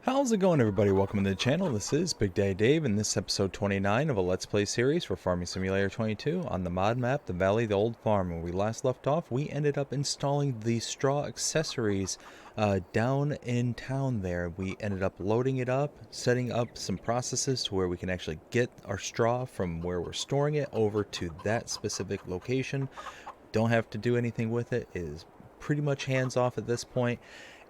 How's it going, everybody? Welcome to the channel. This is Big Daddy Dave, and this is episode 29 of a Let's Play series for Farming Simulator 22 on the mod map, The Valley of the Old Farm. When we last left off, we ended up installing the straw accessories down in town there. We ended up loading it up, setting up some processes to where we can actually get our straw from where we're storing it over to that specific location. Don't have to do anything with it. It is pretty much hands off at this point.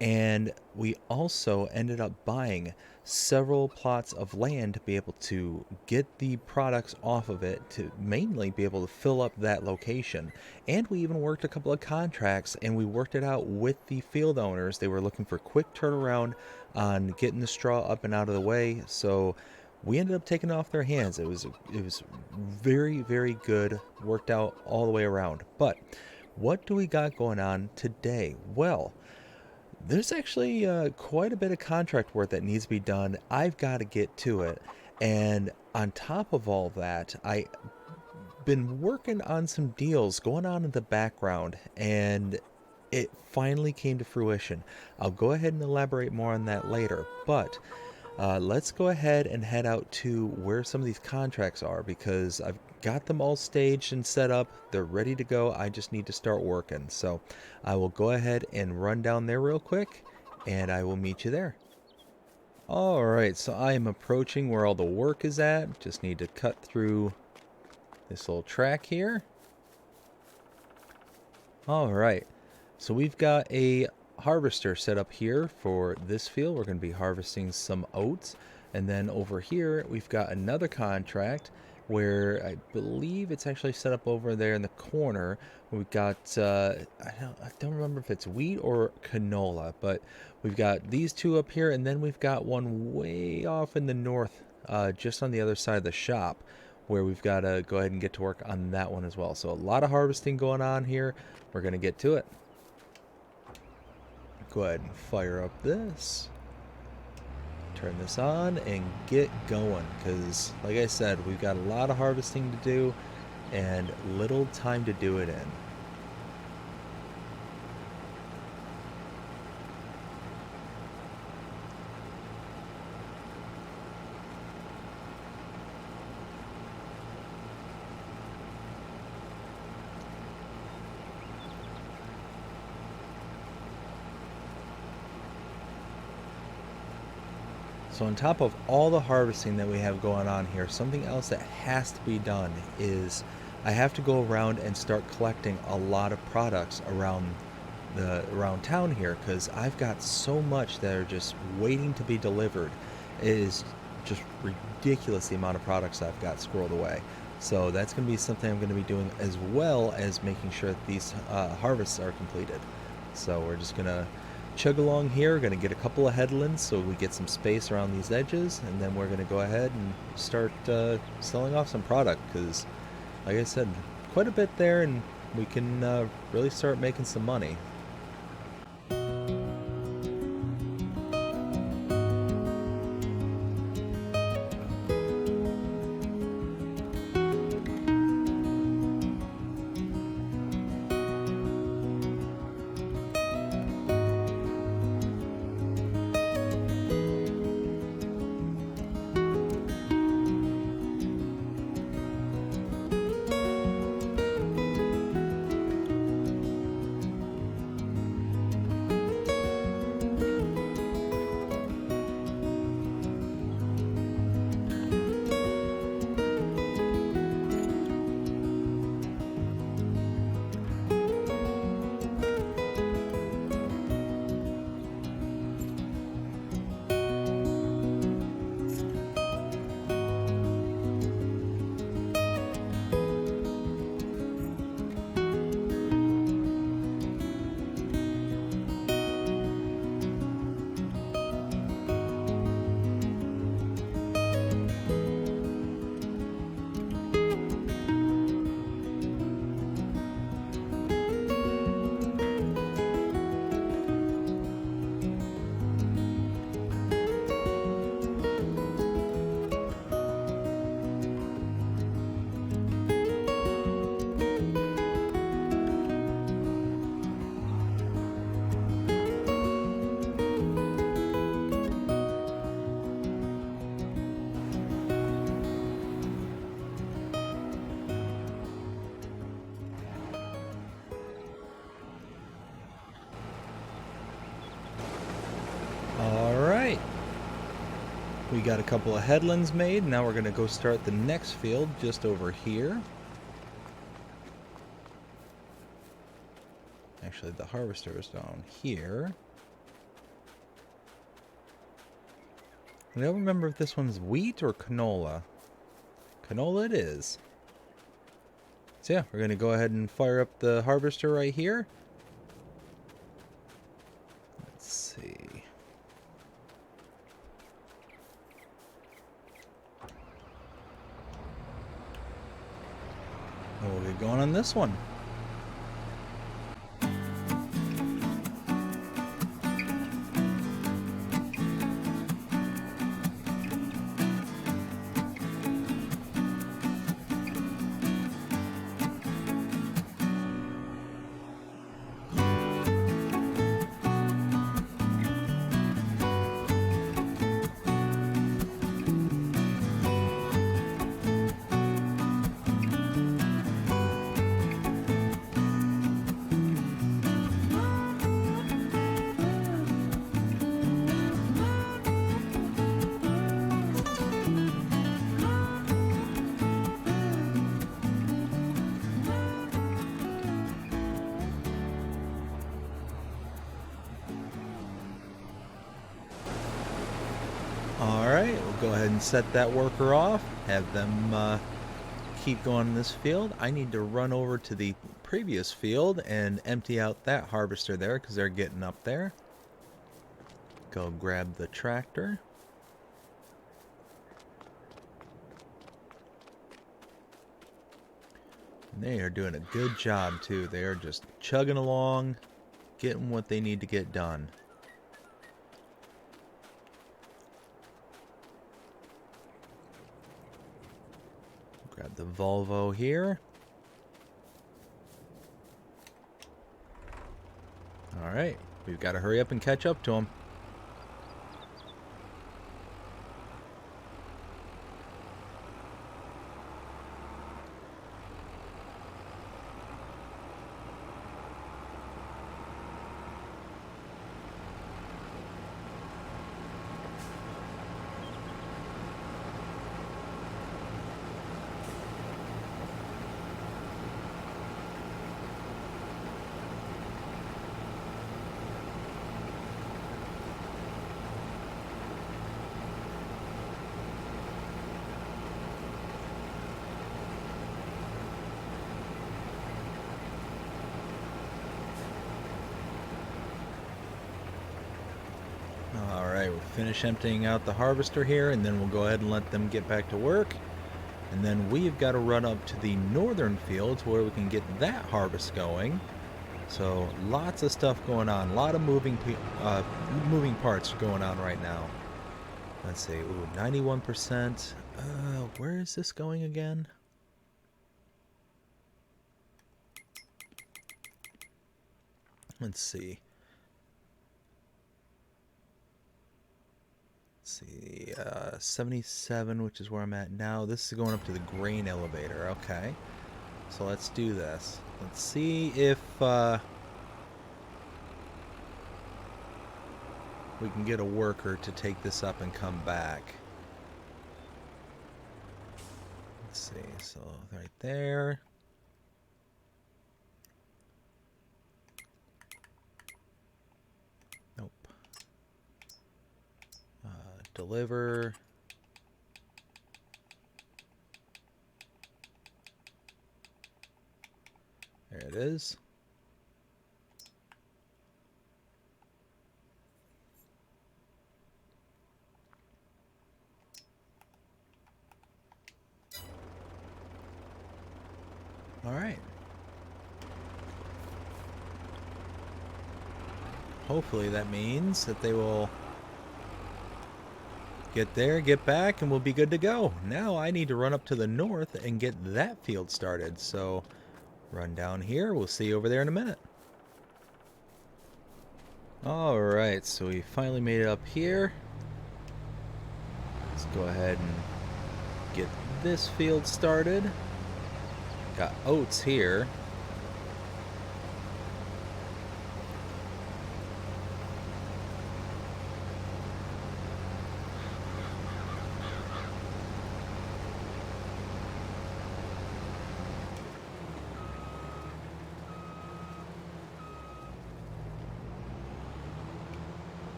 And we also ended up buying several plots of land to be able to get the products off of it, to mainly be able to fill up that location. And we even worked a couple of contracts, and we worked it out with the field owners. They were looking for quick turnaround on getting the straw up and out of the way, so we ended up taking it off their hands. It was very, very good, worked out all the way around. But what do we got going on today? Well, there's actually quite a bit of contract work that needs to be done. I've got to get to it. And on top of all that, I've been working on some deals going on in the background, and it finally came to fruition. I'll go ahead and elaborate more on that later, but let's go ahead and head out to where some of these contracts are, because I've got them all staged and set up. They're ready to go. I just need to start working. So I will go ahead and run down there real quick, and I will meet you there. Alright, so I am approaching where all the work is at. Just need to cut through this little track here. Alright, so we've got a harvester set up here for this field. We're going to be harvesting some oats. And then over here, we've got another contract where I believe it's actually set up over there in the corner. We've got, I don't remember if it's wheat or canola, but we've got these two up here, and then we've got one way off in the north, just on the other side of the shop, where we've got to go ahead and get to work on that one as well. So a lot of harvesting going on here. We're going to get to it. Go ahead and fire up this. Turn this on and get going, because like I said, we've got a lot of harvesting to do and little time to do it in. So on top of all the harvesting that we have going on here, something else that has to be done is I have to go around and start collecting a lot of products around town here, because I've got so much that are just waiting to be delivered. It is just ridiculous the amount of products I've got squirreled away. So that's going to be something I'm going to be doing, as well as making sure that these harvests are completed. So we're just going to chug along here. We're going to get a couple of headlands so we get some space around these edges, and then we're going to go ahead and start selling off some product, because like I said, quite a bit there, and we can really start making some money. We got a couple of headlands made. Now we're going to go start the next field just over here. Actually, the harvester is down here. I don't remember if this one's wheat or canola. Canola it is. So yeah, we're going to go ahead and fire up the harvester right here. Let's see. We'll get going on this one. Alright, we'll go ahead and set that worker off, have them keep going in this field. I need to run over to the previous field and empty out that harvester there because they're getting up there. Go grab the tractor. They are doing a good job too. They are just chugging along, getting what they need to get done. Grab the Volvo here. Alright, we've got to hurry up and catch up to them. Alright, we'll finish emptying out the harvester here, and then we'll go ahead and let them get back to work. And then we've got to run up to the northern fields where we can get that harvest going. So lots of stuff going on, a lot of moving parts going on right now. Let's see, ooh, 91%. Where is this going again? Let's see. 77, which is where I'm at now. This is going up to the grain elevator. Okay, so let's do this. Let's see if we can get a worker to take this up and come back. Let's see, so right there. Nope. Deliver. There it is. All right. Hopefully that means that they will get there, get back, and we'll be good to go. Now I need to run up to the north and get that field started. So run down here. We'll see you over there in a minute. All right, so we finally made it up here. Let's go ahead and get this field started. Got oats here.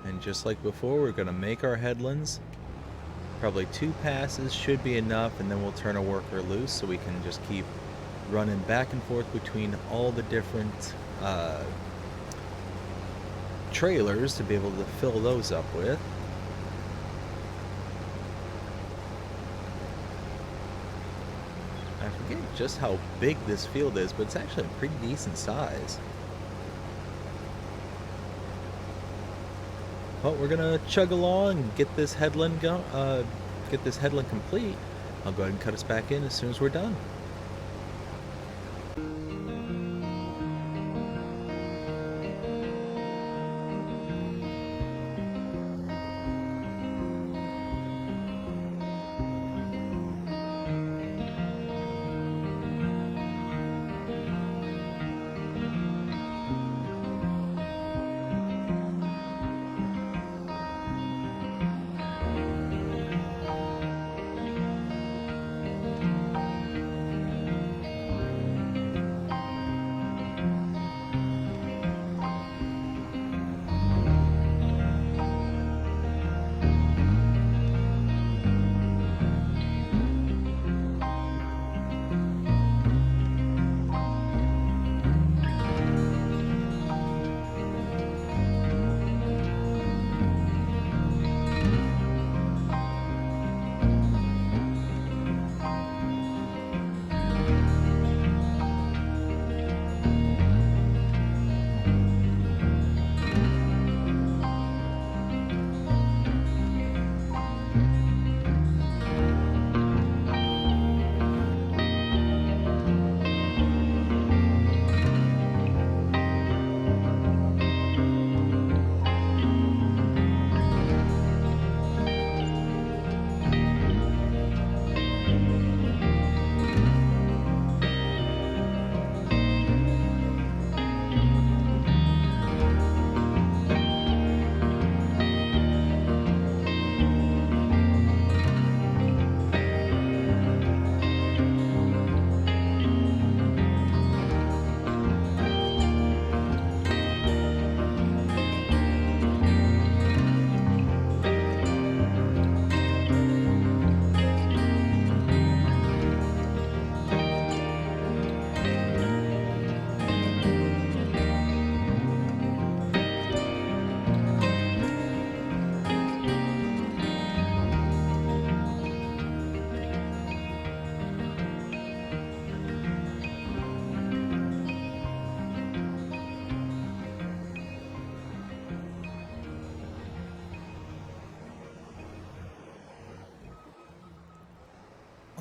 And just like before, we're going to make our headlands. Probably 2 passes should be enough, and then we'll turn a worker loose so we can just keep running back and forth between all the different trailers to be able to fill those up with. I forget just how big this field is, but it's actually a pretty decent size. But we're gonna chug along and get this headland complete. I'll go ahead and cut us back in as soon as we're done.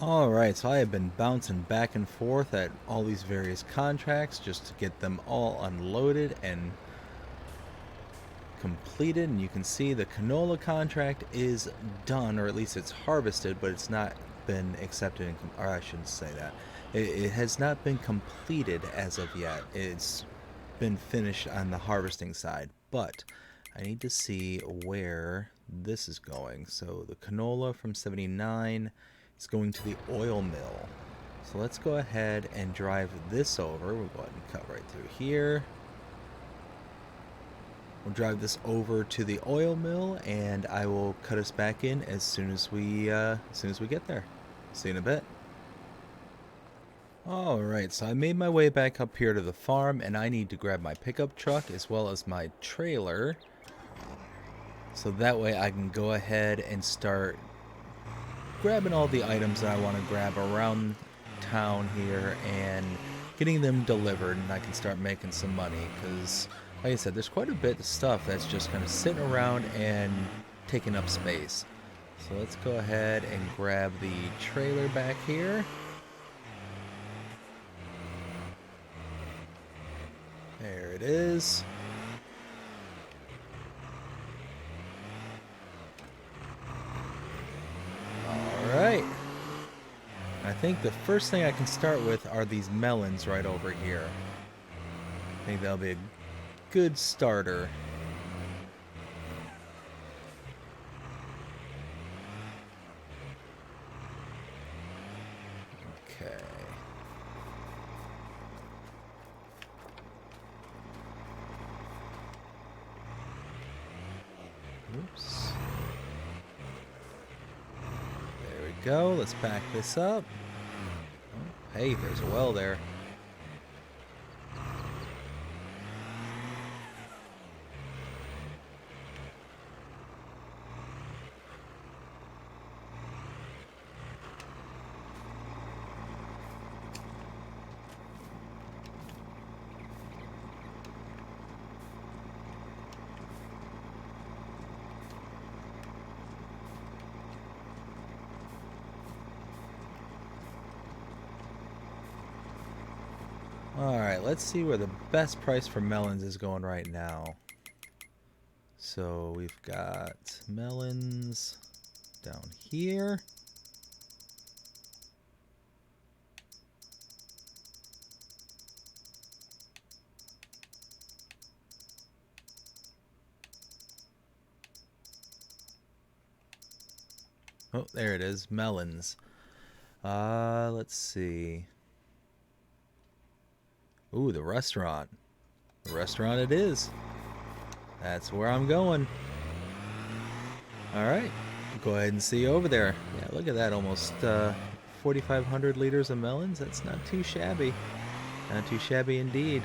Alright, so I have been bouncing back and forth at all these various contracts just to get them all unloaded and completed. And you can see the canola contract is done, or at least it's harvested, but it's not been accepted, or I shouldn't say that. It has not been completed as of yet. It's been finished on the harvesting side, but I need to see where this is going. So the canola from 79 is going to the oil mill. So let's go ahead and drive this over. We'll go ahead and cut right through here. We'll drive this over to the oil mill, and I will cut us back in as soon as we get there. See you in a bit. Alright, so I made my way back up here to the farm, and I need to grab my pickup truck as well as my trailer, so that way I can go ahead and start grabbing all the items that I want to grab around town here and getting them delivered, and I can start making some money, because like I said, there's quite a bit of stuff that's just kind of sitting around and taking up space. So let's go ahead and grab the trailer back here. There it is. Alright. I think the first thing I can start with are these melons right over here. I think that'll be a good starter. Okay. Oops. There we go. Let's pack this up. Oh, hey, there's a well there. Alright, let's see where the best price for melons is going right now. So we've got melons down here. Oh, there it is, melons. Let's see. Ooh, the restaurant. The restaurant it is. That's where I'm going. Alright, go ahead and see over there. Yeah, look at that, almost 4,500 liters of melons. That's not too shabby. Not too shabby indeed.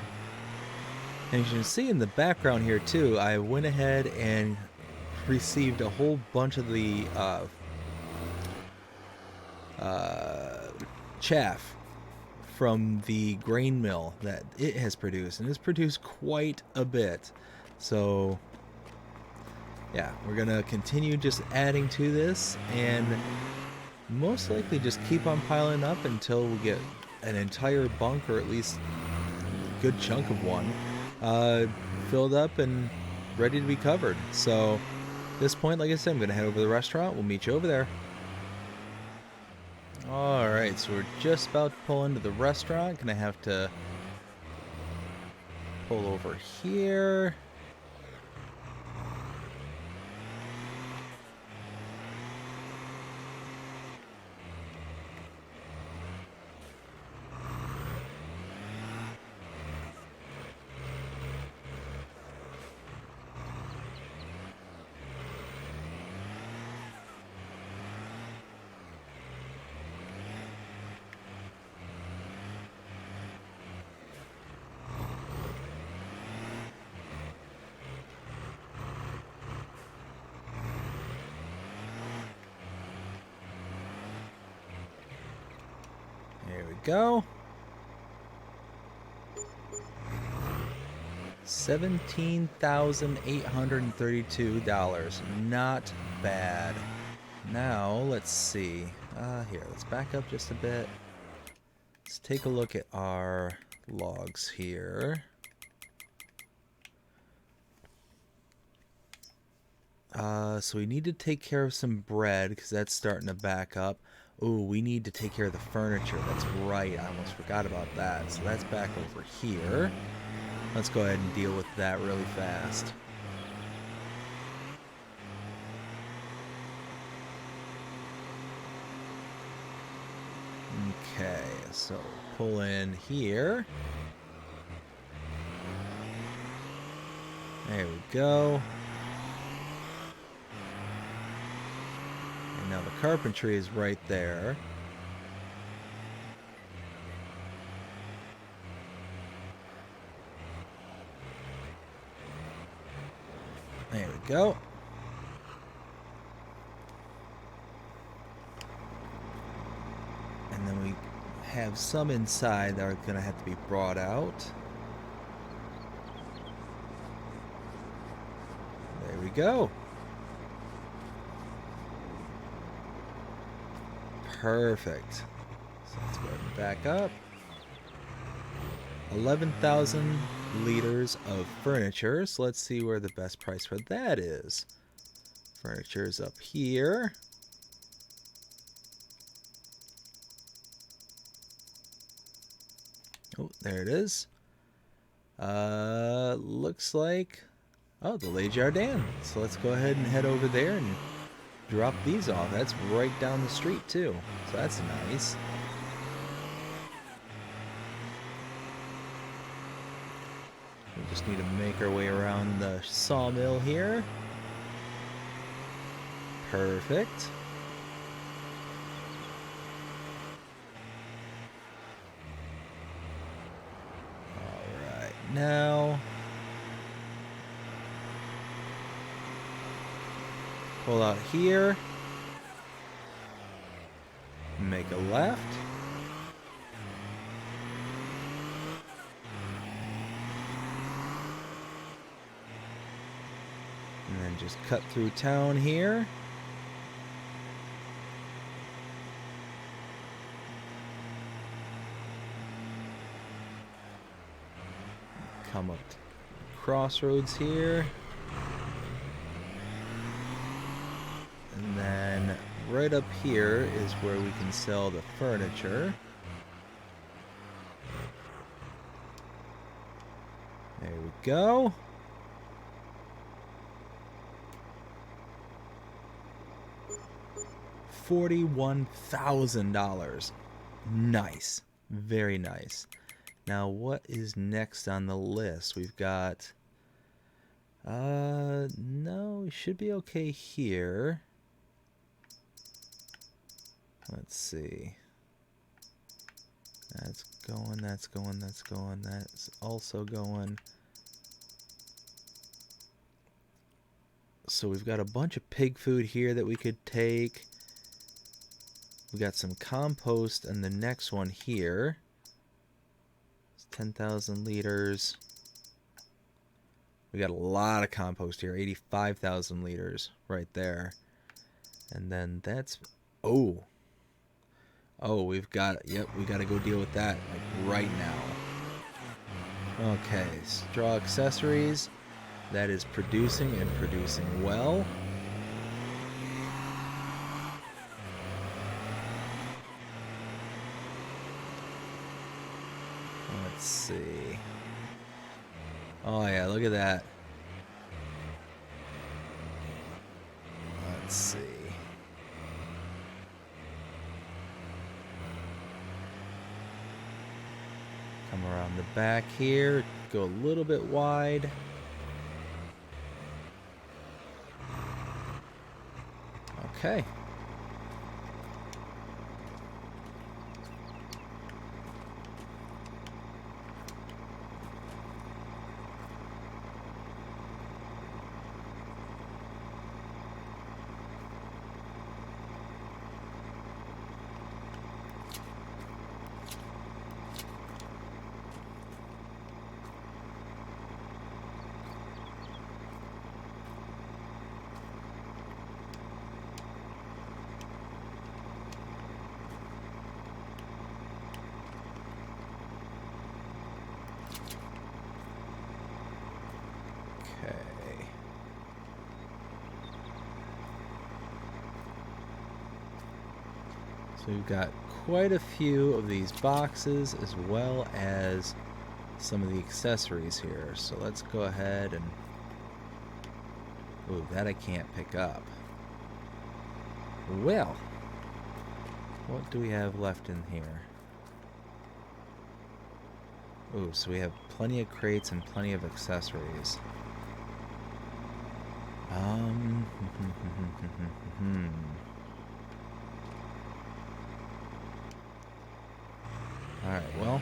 And as you can see in the background here too, I went ahead and received a whole bunch of the chaff from the grain mill that it has produced, and it's produced quite a bit. So yeah, we're gonna continue just adding to this and most likely just keep on piling up until we get an entire bunk, or at least a good chunk of one, filled up and ready to be covered. So at this point, like I said, I'm gonna head over to the restaurant. We'll meet you over there. Alright, so we're just about to pull into the restaurant. Gonna have to pull over here. There we go. $17,832. Not bad. Now, let's see. Here, let's back up just a bit. Let's take a look at our logs here. So we need to take care of some bread because that's starting to back up. Ooh, we need to take care of the furniture. That's right. I almost forgot about that. So that's back over here. Let's go ahead and deal with that really fast. Okay, so pull in here. There we go. And now the carpentry is right there. There we go. And then we have some inside that are going to have to be brought out. There we go. Perfect. So let's go ahead and back up. 11,000 liters of furniture. So let's see where the best price for that is. Furniture is up here. Oh, there it is. Looks like, oh, the Le Jardin. So let's go ahead and head over there and drop these off. That's right down the street too. So that's nice. We just need to make our way around the sawmill here. Perfect. All right, now pull out here, make a left, and then just cut through town here. Come up to crossroads here. And then right up here is where we can sell the furniture. There we go. $41,000. Nice. Very nice. Now, what is next on the list? We've got... no, we should be okay here. Let's see. That's going, that's going, that's going, that's also going. So we've got a bunch of pig food here that we could take. We got some compost in the next one here. It's 10,000 liters. We got a lot of compost here, 85,000 liters right there. And then that's, oh, we've got, yep, we got to go deal with that like right now. Okay, straw accessories. That is producing and producing well. Let's see. Oh yeah, look at that. Let's see. Come around the back here, go a little bit wide. Okay. So we've got quite a few of these boxes as well as some of the accessories here. So let's go ahead and... ooh, that I can't pick up. Well, what do we have left in here? Ooh, so we have plenty of crates and plenty of accessories. Alright, well,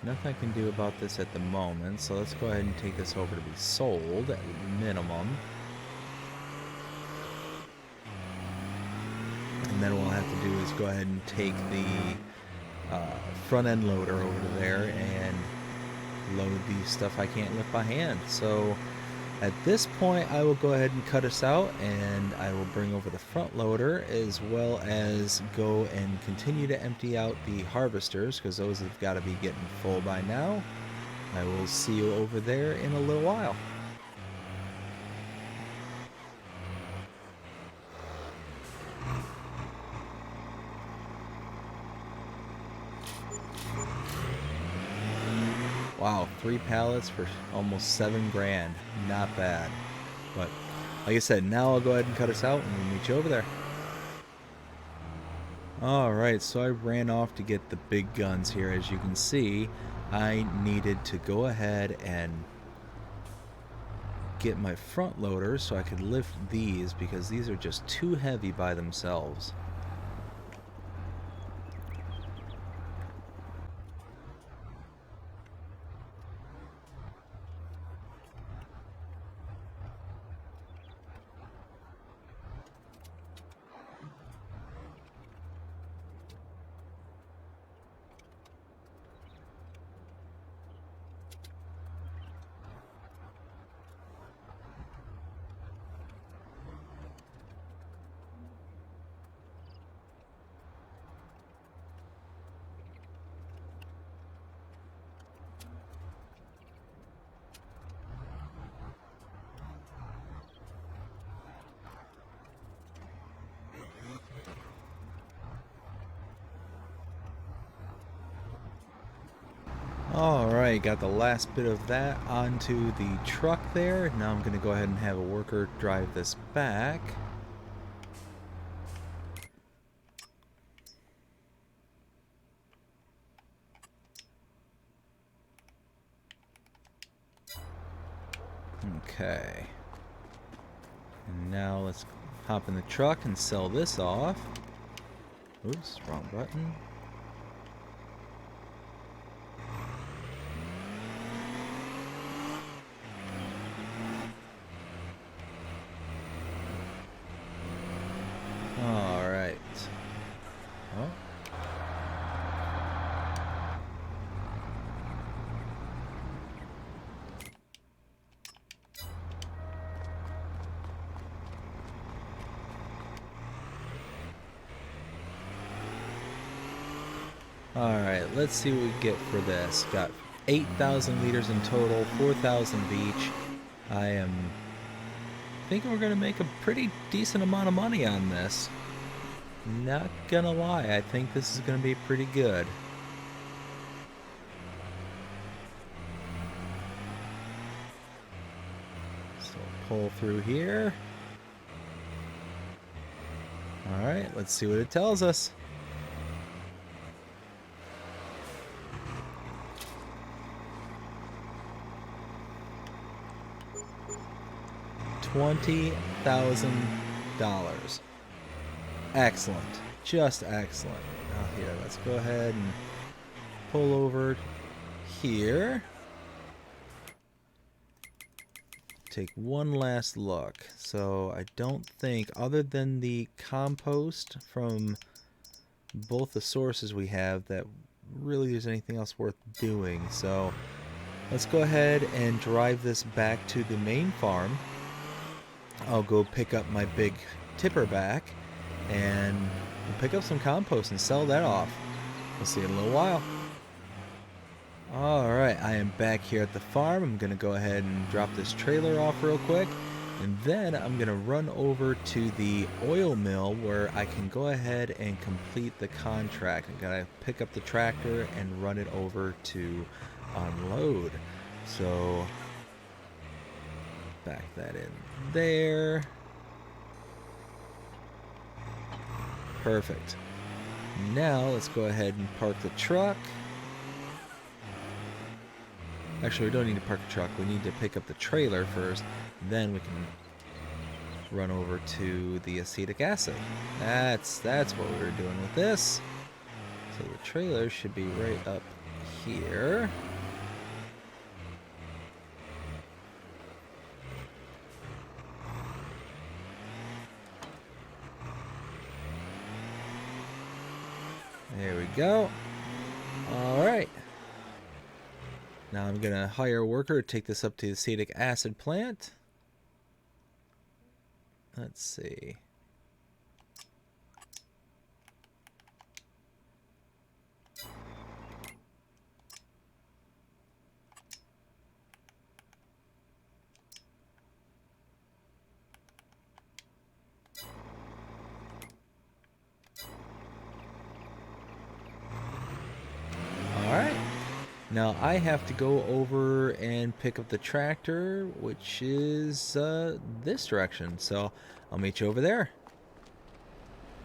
nothing I can do about this at the moment, so let's go ahead and take this over to be sold at minimum. And then what we'll have to do is go ahead and take the front end loader over to there and load the stuff I can't lift by hand. So at this point I will go ahead and cut us out, and I will bring over the front loader as well as go and continue to empty out the harvesters, because those have got to be getting full by now. I will see you over there in a little while. Wow, 3 pallets for almost $7,000. Not bad. But like I said, now I'll go ahead and cut us out and we'll meet you over there. Alright, so I ran off to get the big guns here. As you can see, I needed to go ahead and get my front loader so I could lift these, because these are just too heavy by themselves. Alright, got the last bit of that onto the truck there. Now I'm going to go ahead and have a worker drive this back. Okay. And now let's hop in the truck and sell this off. Oops, wrong button. Alright. Oh. Alright, let's see what we get for this. Got 8,000 liters in total, 4,000 of each. I am thinking we're going to make a pretty decent amount of money on this. Not gonna lie, I think this is going to be pretty good. So pull through here. Alright, let's see what it tells us. $20,000. Excellent. Just excellent. Now here, let's go ahead and pull over here. Take one last look. So I don't think, other than the compost from both the sources we have, that really there's anything else worth doing. So let's go ahead and drive this back to the main farm. I'll go pick up my big tipper back and we'll pick up some compost and sell that off. We'll see you in a little while. Alright, I am back here at the farm. I'm going to go ahead and drop this trailer off real quick. And then I'm going to run over to the oil mill where I can go ahead and complete the contract. I'm going to pick up the tractor and run it over to unload. So back that in there. Perfect. Now let's go ahead and park the truck. Actually, we don't need to park the truck. We need to pick up the trailer first. Then we can run over to the acetic acid. That's what we were doing with this. So the trailer should be right up here. There we go. Alright. Now I'm going to hire a worker to take this up to the acetic acid plant. Let's see. Now I have to go over and pick up the tractor, which is this direction. So I'll meet you over there.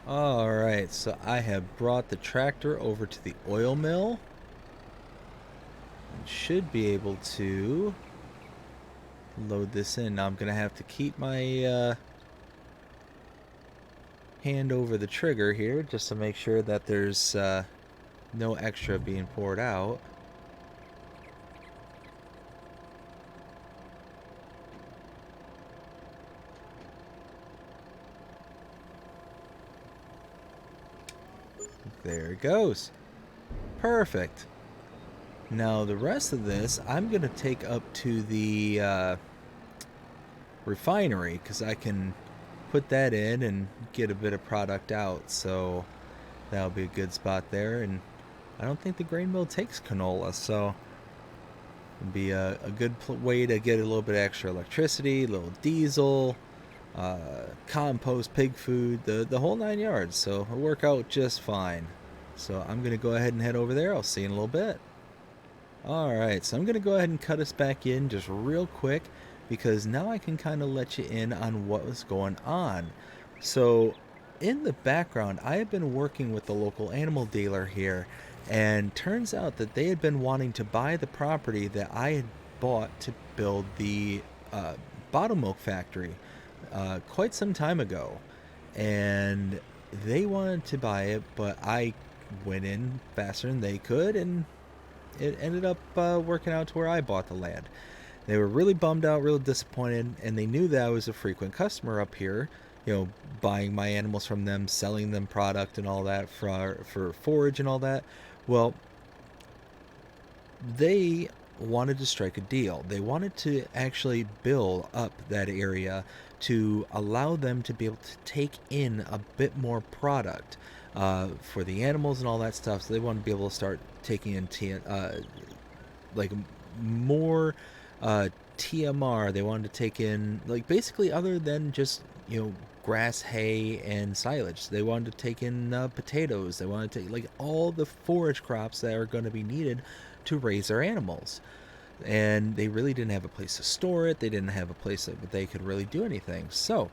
Alright, so I have brought the tractor over to the oil mill. And should be able to load this in. Now I'm going to have to keep my hand over the trigger here just to make sure that there's no extra being poured out. There it goes. Perfect. Now the rest of this I'm going to take up to the refinery because I can put that in and get a bit of product out. So that'll be a good spot there. And I don't think the grain mill takes canola, so it'll be a good way to get a little bit of extra electricity, a little diesel, compost, pig food, the whole 9 yards. So it'll work out just fine. So I'm going to go ahead and head over there. I'll see you in a little bit. Alright, so I'm going to go ahead and cut us back in just real quick because now I can kind of let you in on what was going on. So in the background, I have been working with the local animal dealer here, and turns out that they had been wanting to buy the property that I had bought to build the bottle milk factory quite some time ago. And they wanted to buy it, but I went in faster than they could, and it ended up working out to where I bought the land. They were really bummed out, real disappointed, and they knew that I was a frequent customer up here, you know, buying my animals from them, selling them product and all that for forage and all that. Well, they wanted to strike a deal. They wanted to actually build up that area to allow them to be able to take in a bit more product for the animals and all that stuff. So they want to be able to start taking in like more TMR. They wanted to take in, like, basically other than just, you know, grass, hay, and silage. They wanted to take in potatoes. They wanted to take, like, all the forage crops that are going to be needed to raise their animals. And they really didn't have a place to store it. They didn't have a place that they could really do anything. So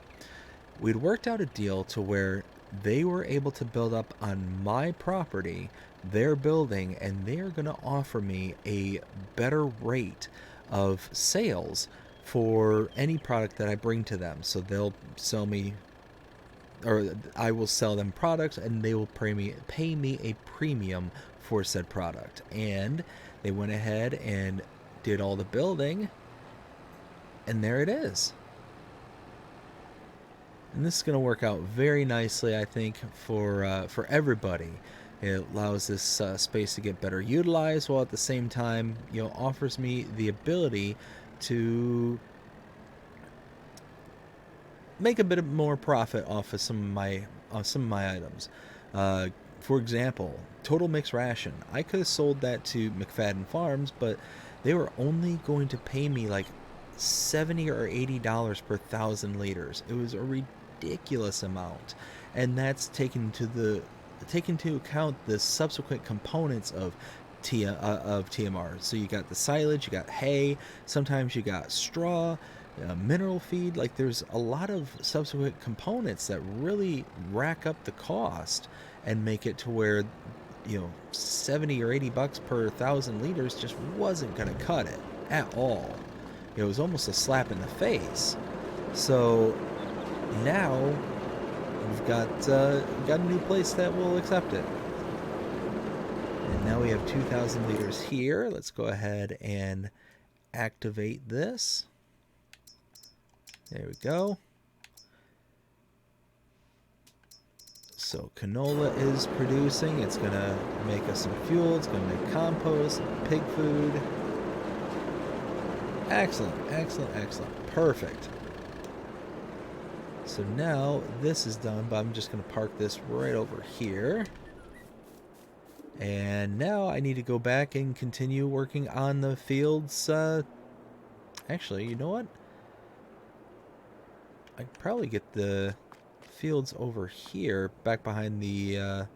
we'd worked out a deal to where they were able to build up on my property, their building, and they're going to offer me a better rate of sales for any product that I bring to them. So they'll sell me, or I will sell them products, and they will pay me a premium for said product. And they went ahead and did all the building, and there it is. And this is going to work out very nicely, I think, for everybody. It allows this space to get better utilized, while at the same time, you know, offers me the ability to make a bit more profit off of some of my items. For example, Total Mix Ration. I could have sold that to McFadden Farms, but they were only going to pay me like $70 or $80 per 1,000 liters. It was a ridiculous amount, and that's taken into account the subsequent components of TMR. So you got the silage, you got hay, sometimes you got straw, mineral feed. Like, there's a lot of subsequent components that really rack up the cost and make it to where, you know, 70 or 80 bucks per 1,000 liters just wasn't going to cut it at all. It was almost a slap in the face. So now we've got a new place that will accept it. And now we have 2,000 liters here. Let's go ahead and activate this. There we go. So canola is producing. It's going to make us some fuel. It's going to make compost, pig food. Excellent, excellent, excellent. Perfect. So now this is done, but I'm just going to park this right over here. And now I need to go back and continue working on the fields. Actually, you know what? I could probably get the fields over here, back behind the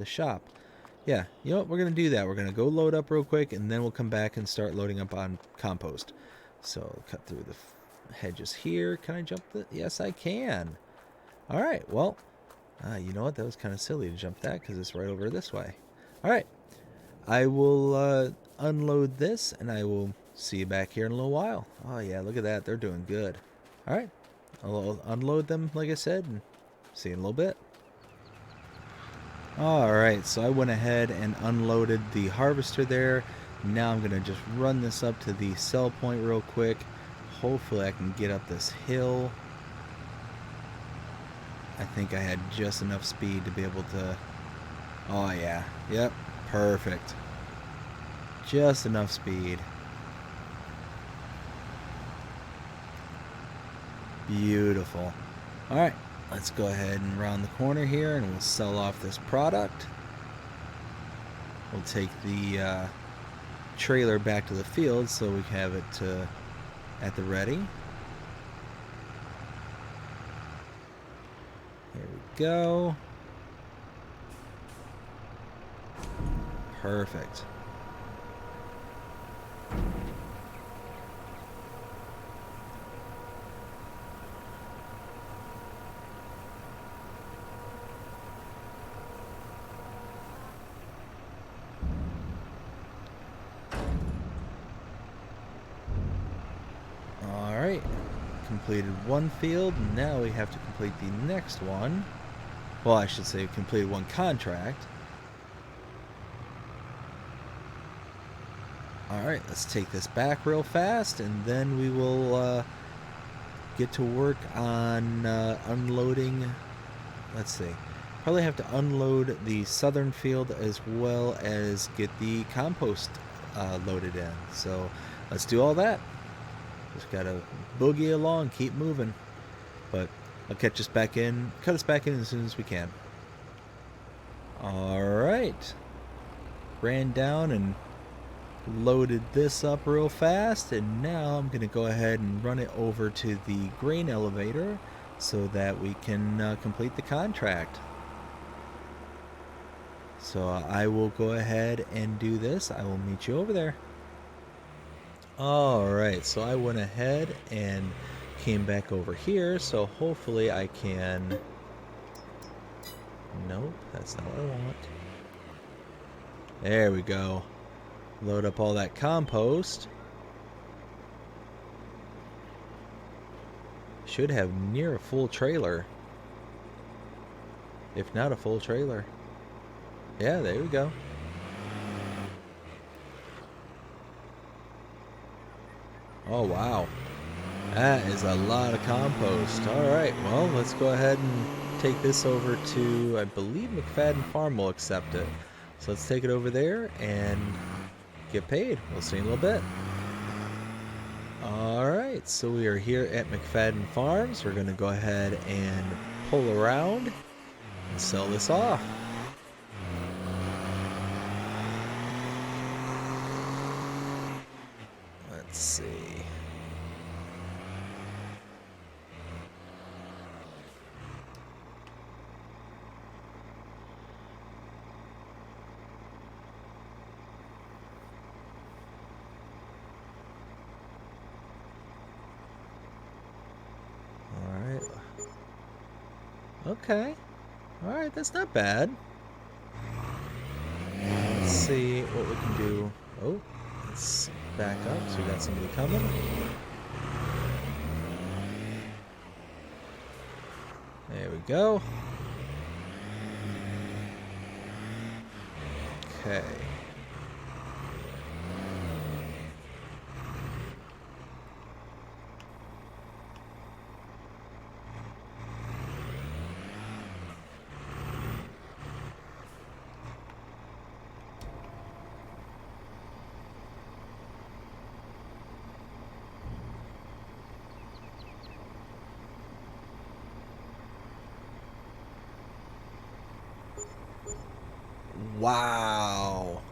shop. Yeah, you know what? We're going to do that. We're going to go load up real quick, and then we'll come back and start loading up on compost. So cut through the hedges here. Can I jump the? Yes, I can. All right, well, you know what? That was kind of silly to jump that because it's right over this way. All right, I will unload this, and I will see you back here in a little while. Oh yeah, look at that. They're doing good. All right. I'll unload them, like I said, and see you in a little bit. Alright, so I went ahead and unloaded the harvester there. Now I'm going to just run this up to the sell point real quick. Hopefully I can get up this hill. I think I had just enough speed to be able to... Oh yeah, yep, perfect. Just enough speed. Beautiful. Alright. Let's go ahead and round the corner here and we'll sell off this product. We'll take the trailer back to the field so we can have it at the ready. Here we go. Perfect. Alright, completed one field, now we have to complete the next one. Well, I should say completed one contract. Alright, let's take this back real fast, and then we will get to work on unloading. Let's see. Probably have to unload the southern field as well as get the compost loaded in. So let's do all that. Just gotta boogie along, keep moving. But I'll catch us back in, cut us back in as soon as we can. Alright. Ran down and loaded this up real fast, and now I'm gonna go ahead and run it over to the grain elevator so that we can complete the contract. So I will go ahead and do this. I will meet you over there. Alright, so I went ahead and came back over here, so hopefully I can... Nope, that's not what I want. There we go. Load up all that compost. Should have near a full trailer. If not a full trailer. Yeah, there we go. Oh, wow. That is a lot of compost. Alright, well, let's go ahead and take this over to, I believe McFadden Farm will accept it. So let's take it over there and get paid. We'll see you in a little bit. Alright, so we are here at McFadden Farms. We're going to go ahead and pull around and sell this off. Let's see. Alright. Okay. Alright, that's not bad. Let's see what we can do. Oh, let's back up, so we got somebody coming. There we go. Okay. Wow.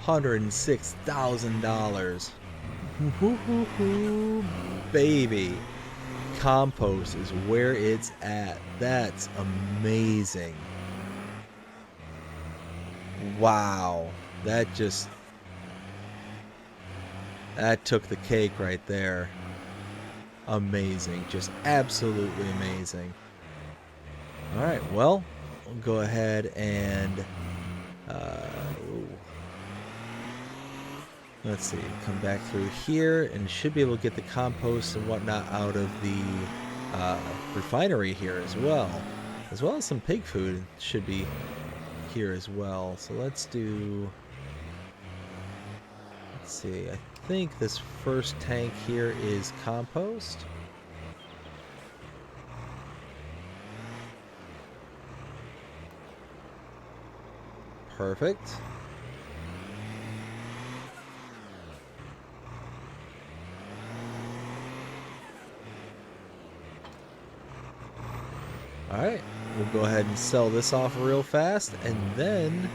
$106,000. Baby. Compost is where it's at. That's amazing. Wow. That took the cake right there. Amazing. Just absolutely amazing. Alright, well, we'll go ahead and Let's see, come back through here and should be able to get the compost and whatnot out of the refinery here as well as some pig food should be here as well. So let's see, I think this first tank here is compost. Perfect. Alright, we'll go ahead and sell this off real fast, and then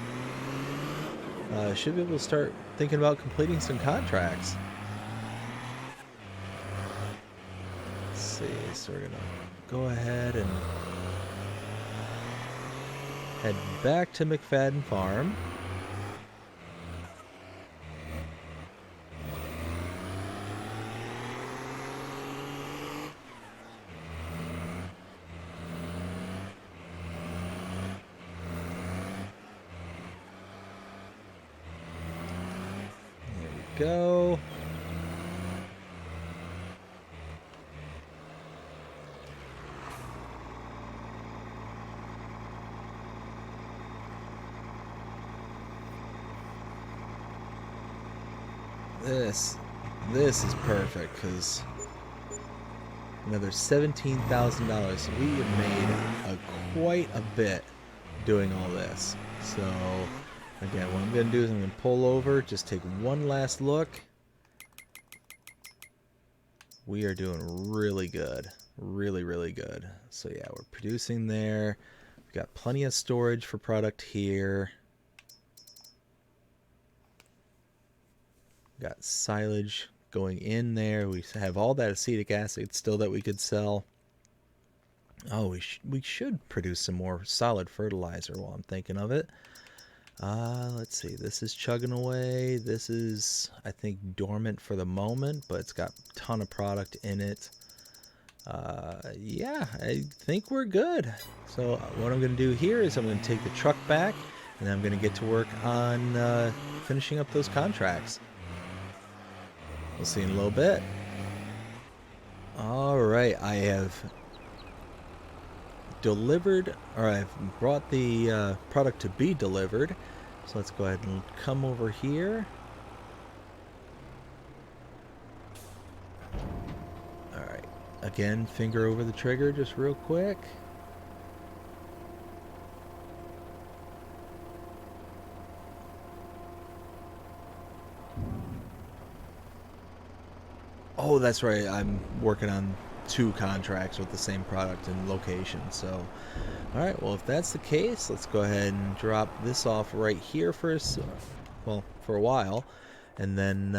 should be able to start thinking about completing some contracts. Let's see, so we're gonna go ahead and head back to McFadden Farm. Go. This is perfect because another $17,000. So we have made quite a bit doing all this. So again, what I'm going to do is I'm going to pull over, just take one last look. We are doing really good. Really, really good. So yeah, we're producing there. We've got plenty of storage for product here. Got silage going in there. We have all that acetic acid still that we could sell. Oh, we should produce some more solid fertilizer while I'm thinking of it. Let's see. This is chugging away. This is, I think, dormant for the moment, but it's got a ton of product in it. Yeah, I think we're good. So what I'm going to do here is I'm going to take the truck back, and I'm going to get to work on finishing up those contracts. We'll see in a little bit. All right, I have delivered, or I've brought the product to be delivered. So let's go ahead and come over here. All right, again, finger over the trigger just real quick. Oh, that's right. I'm working on 2 contracts with the same product and location. So, all right. Well, if that's the case, let's go ahead and drop this off right here for a while, and then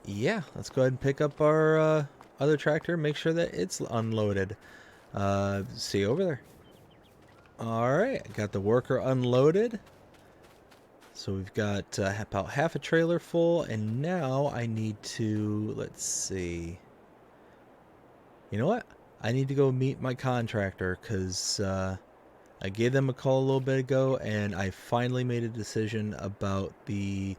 yeah, let's go ahead and pick up our other tractor. Make sure that it's unloaded. See you over there. All right. Got the worker unloaded. So we've got about half a trailer full, and now I need to, let's see. You know what? I need to go meet my contractor because I gave them a call a little bit ago, and I finally made a decision about the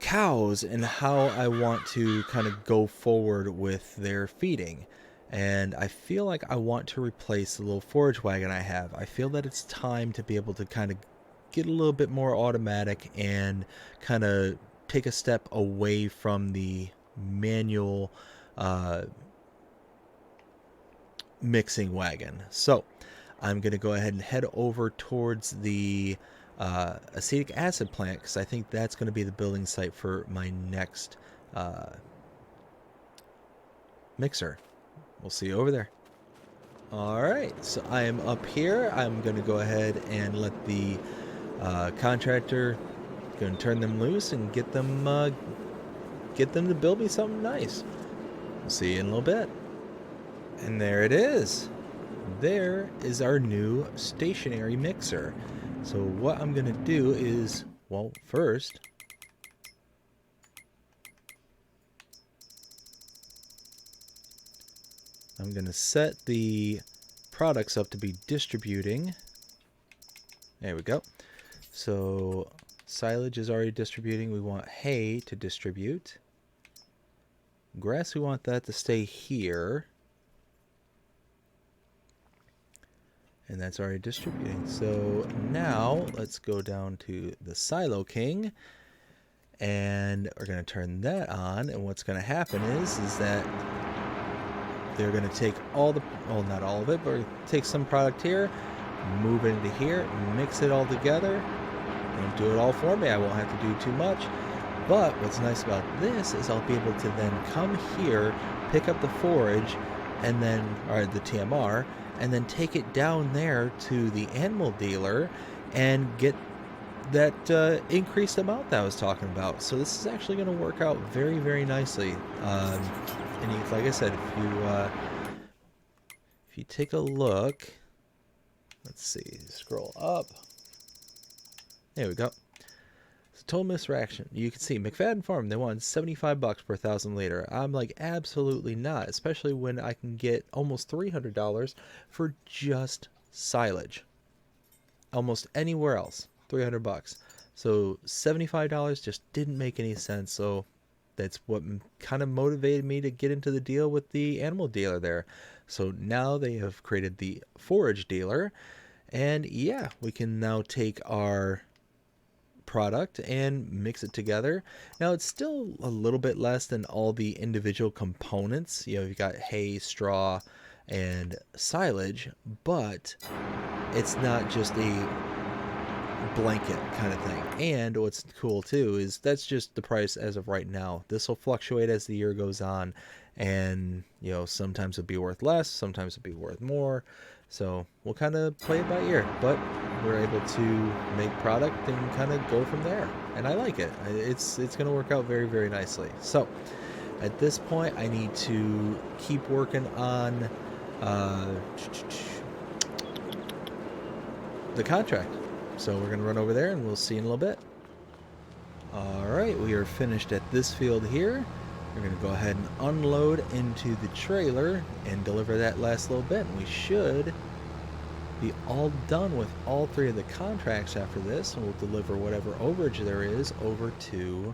cows and how I want to kind of go forward with their feeding. And I feel like I want to replace the little forage wagon I have. I feel that it's time to be able to kind of get a little bit more automatic and kind of take a step away from the manual mixing wagon. So I'm going to go ahead and head over towards the acetic acid plant because I think that's going to be the building site for my next mixer. We'll see you over there. Alright, so I am up here. I'm going to go ahead and let the contractor go and turn them loose and get them to build me something nice. We'll see you in a little bit. And there it is. There is our new stationary mixer. So what I'm going to do is, well, first, I'm going to set the products up to be distributing. There we go. So Silage is already distributing. We want hay to distribute. Grass, we want that to stay here. And that's already distributing. So now let's go down to the Silo King. And we're going to turn that on. And what's going to happen is that they're going to take all the, well, not all of it, but take some product here, move it into here, mix it all together. Don't do it all for me. I won't have to do too much. But what's nice about this is I'll be able to then come here, pick up the forage, and then, or the TMR, and then take it down there to the animal dealer and get that increased amount that I was talking about. So this is actually going to work out very, very nicely. And like I said, if you take a look, let's see, scroll up. There we go. So total misreaction. You can see McFadden Farm, they wanted $75 per 1,000 liter. I'm like, absolutely not, especially when I can get almost $300 for just silage. Almost anywhere else, $300. So $75 just didn't make any sense. So that's what kind of motivated me to get into the deal with the animal dealer there. So now they have created the forage dealer, and yeah, we can now take our product and mix it together. Now it's still a little bit less than all the individual components. You know, you've got hay, straw, and silage, but it's not just a blanket kind of thing. And what's cool too is that's just the price as of right now. This will fluctuate as the year goes on, and you know, sometimes it'll be worth less, sometimes it'll be worth more. So we'll kind of play it by ear, but we're able to make product and kind of go from there. And I like it. It's going to work out very, very nicely. So at this point, I need to keep working on the contract. So we're going to run over there and we'll see in a little bit. All right, we are finished at this field here. We're going to go ahead and unload into the trailer and deliver that last little bit. And we should be all done with all three of the contracts after this. And we'll deliver whatever overage there is over to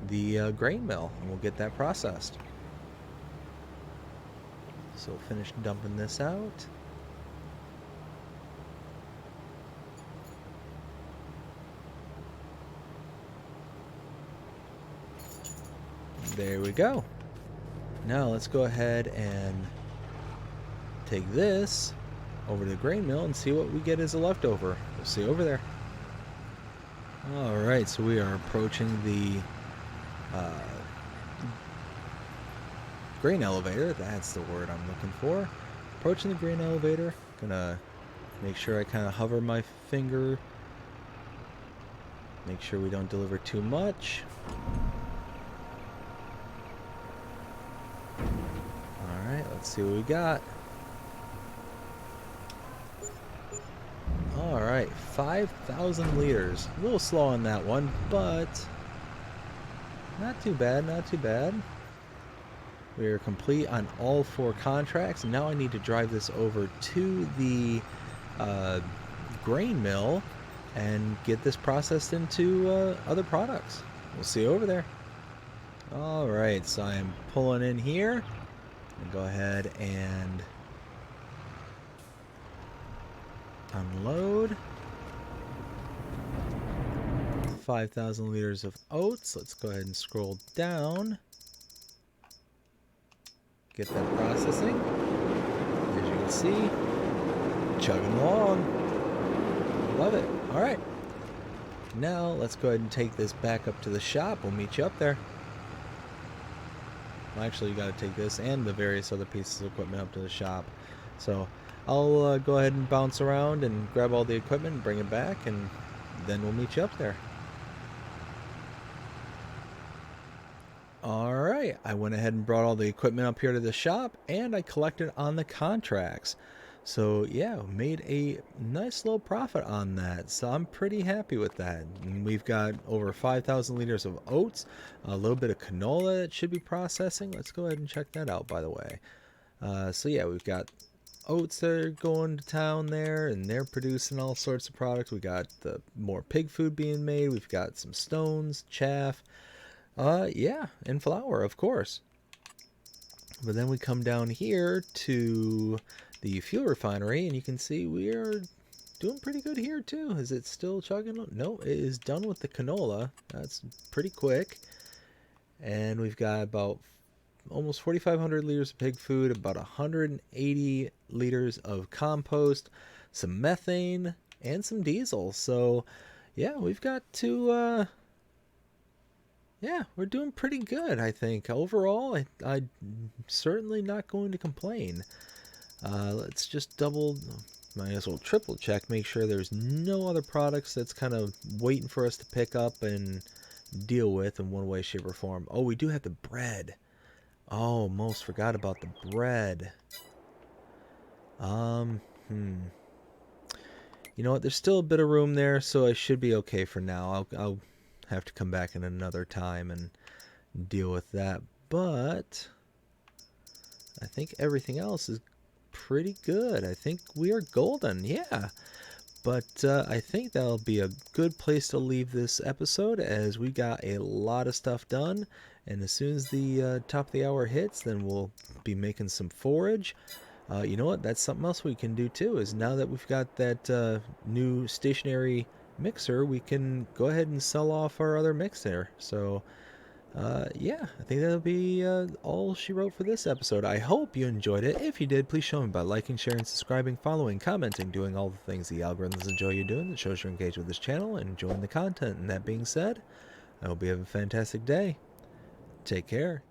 the grain mill. And we'll get that processed. So we'll finish dumping this out. There we go. Now let's go ahead and take this over to the grain mill and see what we get as a leftover. We'll see over there. Alright, so we are approaching the grain elevator. That's the word I'm looking for. Approaching the grain elevator. Gonna make sure I kind of hover my finger. Make sure we don't deliver too much. Alright, let's see what we got. Alright, 5,000 liters. A little slow on that one, but not too bad, not too bad. We are complete on all 4 contracts. Now I need to drive this over to the grain mill and get this processed into other products. We'll see you over there. Alright, so I am pulling in here. And go ahead and unload 5,000 liters of oats. Let's go ahead and scroll down. Get that processing. As you can see, chugging along. Love it. All right. Now let's go ahead and take this back up to the shop. We'll meet you up there. Well, actually, you got to take this and the various other pieces of equipment up to the shop. So I'll go ahead and bounce around and grab all the equipment and bring it back, and then we'll meet you up there. Alright, I went ahead and brought all the equipment up here to the shop, and I collected on the contracts. So yeah, made a nice little profit on that. So I'm pretty happy with that. And we've got over 5,000 liters of oats, a little bit of canola that should be processing. Let's go ahead and check that out, by the way. So yeah, we've got oats that are going to town there, and they're producing all sorts of products. We got the more pig food being made. We've got some stones, chaff, yeah, and flour, of course. But then we come down here to the fuel refinery, and you can see we are doing pretty good here too. Is it still chugging? No, it is done with the canola. That's pretty quick. And we've got about almost 4,500 liters of pig food, about 180 liters of compost, some methane, and some diesel. So, yeah, we've got to, yeah, we're doing pretty good, I think. Overall, I'm certainly not going to complain. Let's just might as well triple check, make sure there's no other products that's kind of waiting for us to pick up and deal with in one way, shape, or form. Oh, we do have the bread. Oh, almost forgot about the bread. You know what? There's still a bit of room there, so I should be okay for now. I'll have to come back in another time and deal with that. But I think everything else is pretty good. I think we are golden. Yeah. But I think that'll be a good place to leave this episode, as we got a lot of stuff done. And as soon as the top of the hour hits, then we'll be making some forage. You know what? That's something else we can do too, is now that we've got that new stationary mixer, we can go ahead and sell off our other mixer. So yeah, I think that'll be all she wrote for this episode. I hope you enjoyed it. If you did, please show me by liking, sharing, subscribing, following, commenting, doing all the things the algorithms enjoy you doing. That shows you're engaged with this channel and enjoying the content. And that being said, I hope you have a fantastic day. Take care.